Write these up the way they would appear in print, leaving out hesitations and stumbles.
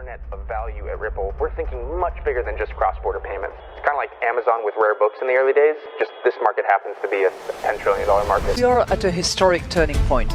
internet of value at Ripple, we're thinking much bigger than just cross-border payments. It's kind of like Amazon with rare books in the early days. Just this market happens to be a $10 trillion market. We are at a historic turning point.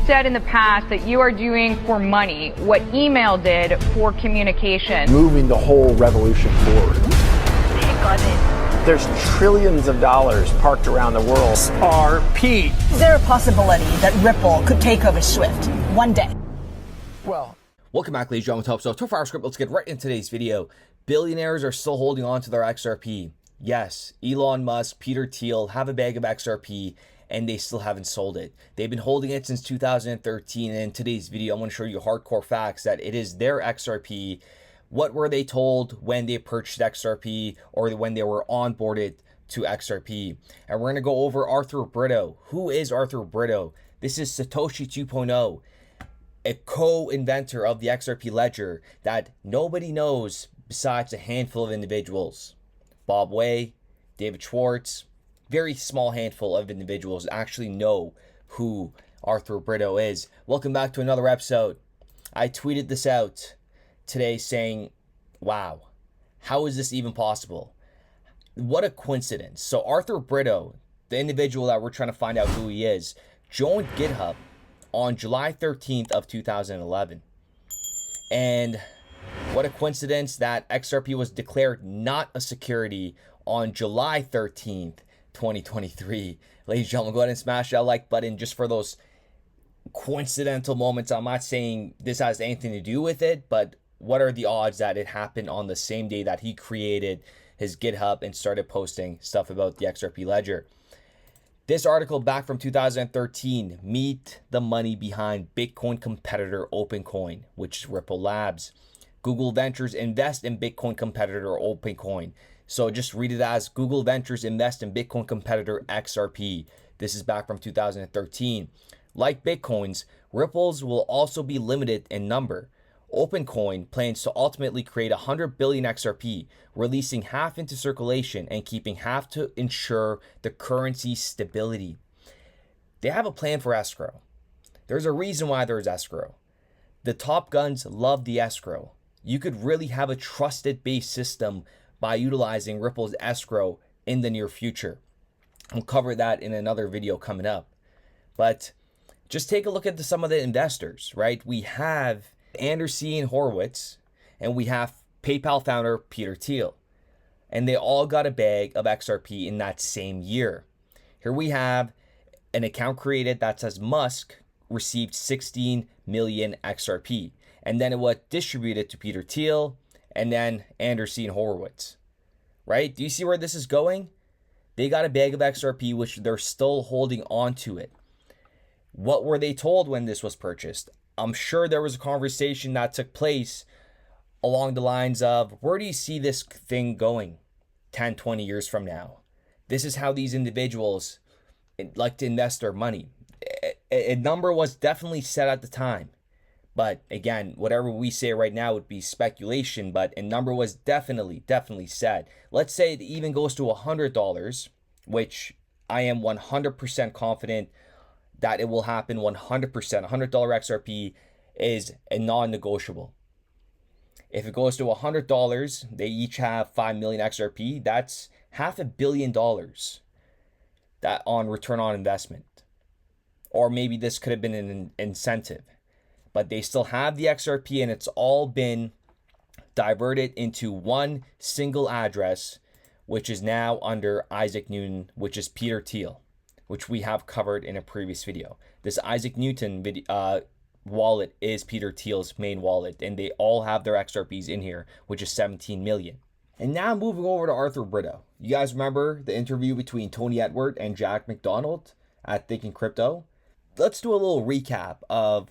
Said in the past that you are doing for money what email did for communication. Moving the whole revolution forward. Take on it. There's trillions of dollars parked around the world. XRP. Is there a possibility that Ripple could take over Swift one day? Well, welcome back, ladies and gentlemen. So, 24-hour script. Let's get right into today's video. Billionaires are still holding on to their XRP. Yes, Elon Musk, Peter Thiel have a bag of XRP, and they still haven't sold it. They've been holding it since 2013. And in today's video, I'm going to show you hardcore facts that it is their XRP. What were they told when they purchased XRP or when they were onboarded to XRP? And we're going to go over Arthur Britto. Who is Arthur Britto? This is Satoshi 2.0, a co-inventor of the XRP ledger that nobody knows besides a handful of individuals. Bob Way, David Schwartz, very small handful of individuals actually know who Arthur Britto is. Welcome back to another episode. I tweeted this out today saying, wow, how is this even possible? What a coincidence. So Arthur Britto, the individual that we're trying to find out who he is, joined GitHub on July 13th of 2011. And what a coincidence that XRP was declared not a security on July 13th, 2023. Ladies and gentlemen, go ahead and smash that like button just for those coincidental moments. I'm not saying this has anything to do with it, but what are the odds that it happened on the same day that he created his GitHub and started posting stuff about the XRP ledger? This article back from 2013, meet the money behind Bitcoin competitor OpenCoin, which is Ripple Labs. Google Ventures invest in Bitcoin competitor OpenCoin. So just read it as Google Ventures invest in Bitcoin competitor XRP. This is back from 2013. Like Bitcoins, Ripples will also be limited in number. OpenCoin plans to ultimately create 100 billion XRP, releasing half into circulation and keeping half to ensure the currency's stability. They have a plan for escrow. There's a reason why there's escrow. The top guns love the escrow. You could really have a trusted based system by utilizing Ripple's escrow in the near future. I'll cover that in another video coming up. But just take a look at some of the investors, right? We have Andreessen Horowitz, and we have PayPal founder Peter Thiel, and they all got a bag of XRP in that same year. Here we have an account created that says Musk received 16 million XRP, and then it was distributed to Peter Thiel and then Andreessen Horowitz, right? Do you see where this is going? They got a bag of XRP, which they're still holding on to it. What were they told when this was purchased? I'm sure there was a conversation that took place along the lines of, where do you see this thing going 10, 20 years from now? This is how these individuals like to invest their money. A number was definitely set at the time. But again, whatever we say right now would be speculation, but a number was definitely set. Let's say it even goes to $100, which I am 100% confident that it will happen 100%. $100 XRP is a non-negotiable. If it goes to $100, they each have 5 million XRP. That's $500 million that on return on investment. Or maybe this could have been an incentive. But they still have the XRP, and it's all been diverted into one single address, which is now under Isaac Newton, which is Peter Thiel, which we have covered in a previous video. This Isaac Newton wallet is Peter Thiel's main wallet, and they all have their XRPs in here, which is 17 million. And now moving over to Arthur Britto. You guys remember the interview between Tony Edward and Jack McDonald at Thinking Crypto? Let's do a little recap of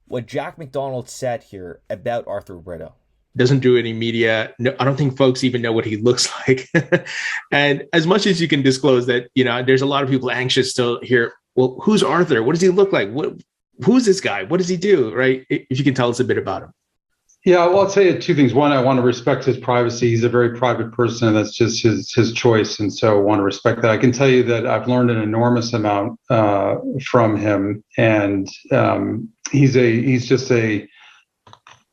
what Jack McDonald said here about Arthur Britto. Doesn't do any media. No, I don't think folks even know what he looks like. And as much as you can disclose that, there's a lot of people anxious to hear, well, who's Arthur? What does he look like? Who's this guy? What does he do? Right? If you can tell us a bit about him. Yeah, well, I'll say two things. One, I want to respect his privacy. He's a very private person, and that's just his choice. And so I want to respect that. I can tell you that I've learned an enormous amount from him. And he's just a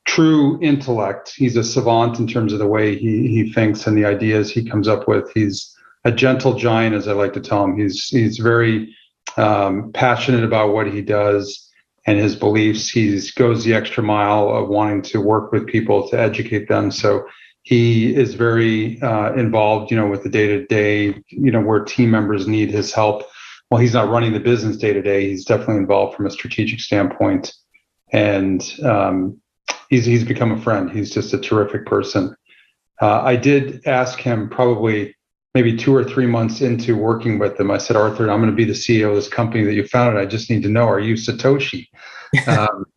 true intellect. He's a savant in terms of the way he thinks and the ideas he comes up with. He's a gentle giant, as I like to tell him. He's very passionate about what he does and his beliefs. He goes the extra mile of wanting to work with people to educate them. So he is very involved, with the day-to-day, where team members need his help. Well, he's not running the business day-to-day. He's definitely involved from a strategic standpoint. And he's become a friend. He's just a terrific person. I did ask him probably maybe 2 or 3 months into working with him. I said, Arthur, I'm going to be the CEO of this company that you founded. I just need to know, are you Satoshi?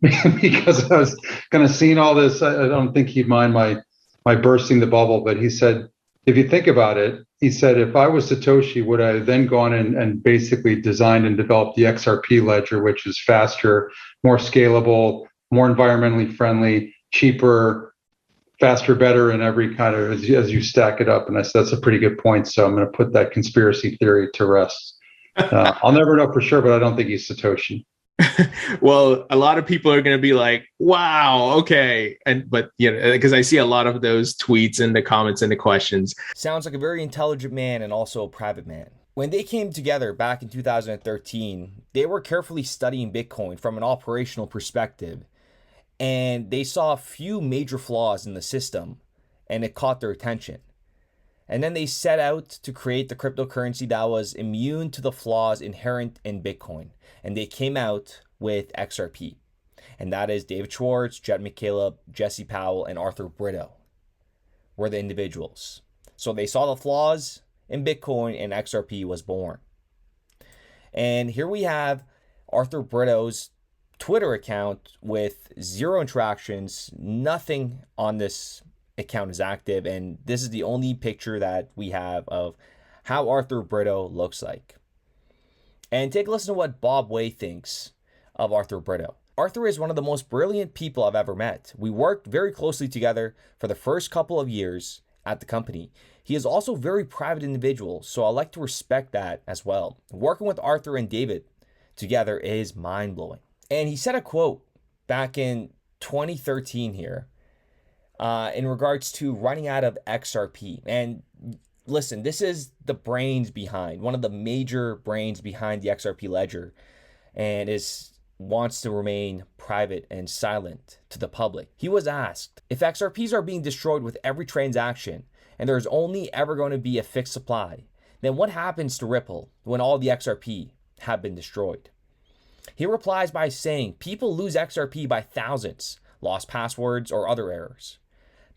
Because I was kind of seeing all this. I don't think he'd mind my bursting the bubble, but he said, if you think about it, he said, if I was Satoshi, would I have then gone and basically designed and developed the XRP ledger, which is faster, more scalable, more environmentally friendly, cheaper, faster, better in every kind of, as you stack it up. And I said, that's a pretty good point. So I'm going to put that conspiracy theory to rest. I'll never know for sure, but I don't think he's Satoshi. Well, a lot of people are going to be like, wow, okay. But because I see a lot of those tweets and the comments and the questions. Sounds like a very intelligent man and also a private man. When they came together back in 2013, they were carefully studying Bitcoin from an operational perspective. And they saw a few major flaws in the system, and it caught their attention. And then they set out to create the cryptocurrency that was immune to the flaws inherent in Bitcoin. And they came out with XRP. And that is David Schwartz, Jet McCaleb, Jesse Powell, and Arthur Britto were the individuals. So they saw the flaws in Bitcoin, and XRP was born. And here we have Arthur Britto's Twitter account with 0 interactions. Nothing on this account is active, and this is the only picture that we have of how Arthur Britto looks like. And take a listen to what Bob Way thinks of Arthur Britto. Arthur is one of the most brilliant people I've ever met. We worked very closely together for the first couple of years at the company. He is also a very private individual, so I like to respect that as well. Working with Arthur and David together is mind-blowing. And he said a quote back in 2013 here in regards to running out of XRP. And listen, this is the brains behind, one of the major brains behind the XRP ledger, and wants to remain private and silent to the public. He was asked, if XRPs are being destroyed with every transaction and there's only ever going to be a fixed supply, then what happens to Ripple when all the XRP have been destroyed? He replies by saying, people lose XRP by thousands, lost passwords or other errors.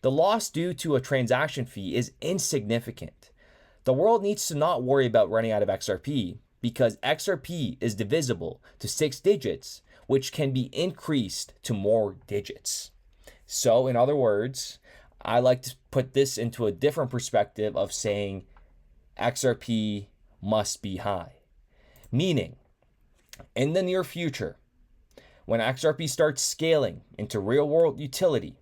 The loss due to a transaction fee is insignificant. The world needs to not worry about running out of XRP because XRP is divisible to 6 digits, which can be increased to more digits. So in other words, I like to put this into a different perspective of saying XRP must be high. Meaning, in the near future, when XRP starts scaling into real-world utility,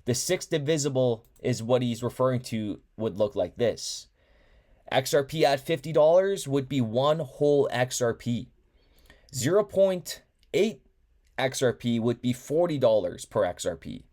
the 6 divisible is what he's referring to would look like this. XRP at $50 would be 1 whole XRP. 0.8 XRP would be $40 per XRP.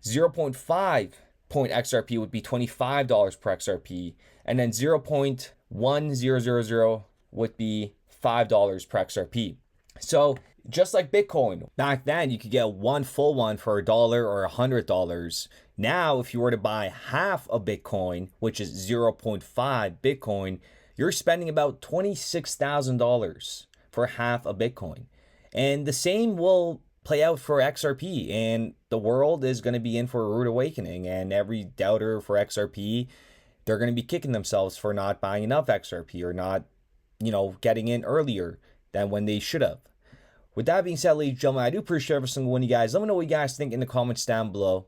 0.5 XRP would be $25 per XRP. And then 0.1000 would be $5 per XRP. So just like Bitcoin, back then you could get 1 full one for $1 or $100. Now, if you were to buy half a Bitcoin, which is 0.5 Bitcoin, you're spending about $26,000 for half a Bitcoin. And the same will play out for XRP, and the world is going to be in for a rude awakening, and every doubter for XRP, they're going to be kicking themselves for not buying enough XRP or not, getting in earlier than when they should have. With that being said, ladies and gentlemen, I do appreciate every single one of you guys. Let me know what you guys think in the comments down below.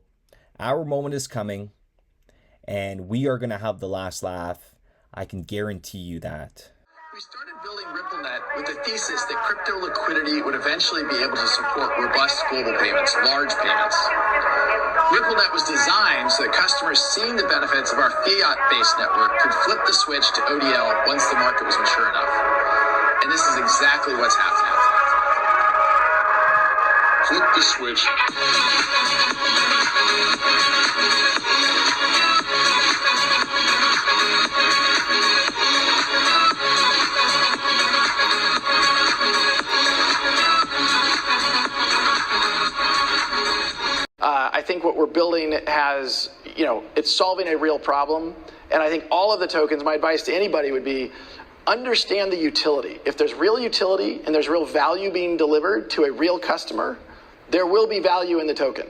Our moment is coming, and we are going to have the last laugh. I can guarantee you that. We started building RippleNet with the thesis that crypto liquidity would eventually be able to support robust global payments, large payments. RippleNet was designed so that customers seeing the benefits of our fiat-based network could flip the switch to ODL once the market was mature enough. And this is exactly what's happening. Flip the switch. I think what we're building has, it's solving a real problem. And I think all of the tokens, my advice to anybody would be, understand the utility. If there's real utility and there's real value being delivered to a real customer, there will be value in the token.